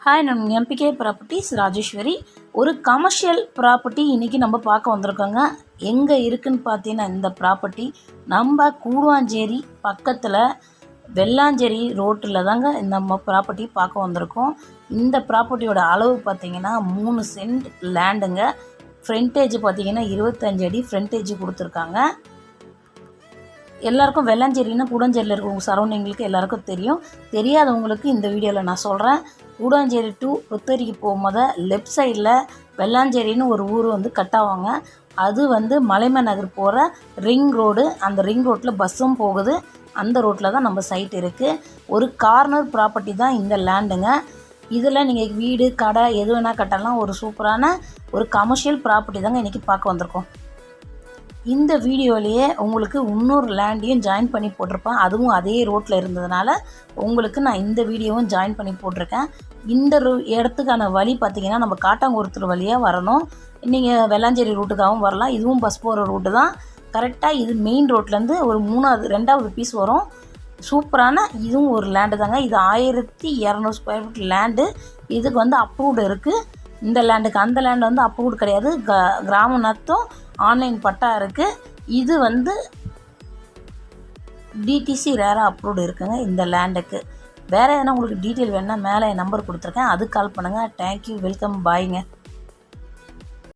Hi, நான் MBK properties Rajeswari. ஒரு commercial property இன்றைக்கி நம்ம பார்க்க வந்திருக்கோங்க. எங்கே இருக்குதுன்னு பார்த்தீங்கன்னா, இந்த ப்ராப்பர்ட்டி நம்ம கூடுவாஞ்சேரி பக்கத்தில் வெள்ளாஞ்சேரி ரோட்டில் தாங்க நம்ம ப்ராப்பர்ட்டி பார்க்க வந்திருக்கோம். இந்த ப்ராப்பர்ட்டியோட அளவு பார்த்திங்கன்னா 3 சென்ட் லேண்டுங்க. ஃப்ரண்டேஜ் பார்த்திங்கன்னா 25 அடி ஃப்ரண்டேஜ் கொடுத்துருக்காங்க. எல்லாருக்கும் வெள்ளாஞ்சேரின்னா கூடாஞ்சேரியில் இருக்கிற சரௌண்டிங்களுக்கு எல்லாருக்கும் தெரியும். தெரியாதவங்களுக்கு இந்த வீடியோவில் நான் சொல்கிறேன். கூடாஞ்சேரி டு புத்தரிக்கு போகும்போது லெஃப்ட் சைடில் வெள்ளாஞ்சேரின்னு ஒரு ஊர் கட் ஆவாங்க. அது மலைம நகர் போகிற ரிங் ரோடு. அந்த ரிங் ரோட்டில் பஸ்ஸும் போகுது. அந்த ரோட்டில் தான் நம்ம சைட் இருக்குது. ஒரு கார்னர் ப்ராப்பர்ட்டி தான் இந்த லேண்டுங்க. இதில் நீங்கள் வீடு கடை எது வேணால் கட்டலாம். ஒரு சூப்பரான ஒரு கமர்ஷியல் ப்ராப்பர்ட்டி தாங்க இன்றைக்கி பார்க்க வந்திருக்கோம். இந்த வீடியோலேயே உங்களுக்கு இன்னொரு லேண்டையும் ஜாயின் பண்ணி போட்டிருப்பேன். அதுவும் அதே ரோட்டில் இருந்ததுனால உங்களுக்கு நான் இந்த வீடியோவும் ஜாயின் பண்ணி போட்டிருக்கேன். இந்த இடத்துக்கான வழி பார்த்திங்கன்னா நம்ம காட்டாங்குருத்தூர் வழியாக வரணும். நீங்கள் வெள்ளாஞ்சேரி ரூட்டுக்காகவும் வரலாம். இதுவும் பஸ் போகிற ரூட்டு தான். கரெக்டாக இது மெயின் ரோட்லேருந்து ஒரு 2வது பீஸ் வரும். சூப்பரான இதுவும் ஒரு லேண்டு தாங்க. இது 1200 ஸ்கொயர் ஃபீட் லேண்டு. இதுக்கு அப்ரூவ்டு இருக்குது. இந்த லேண்டுக்கு அந்த லேண்டு அப்ரூவ்டு கிடையாது. கிராம நத்தம் ஆன்லைன் பட்டா இருக்குது. இது டிடிசி ரேராக அப்ரூவ்டு இருக்குங்க இந்த லேண்டுக்கு. வேறு எதனா உங்களுக்கு டீட்டெயில் வேணுன்னா மேலே என் நம்பர் கொடுத்துருக்கேன். அதுக்கு கால் பண்ணுங்கள். தேங்க்யூ, வெல்கம், பாய்ங்க.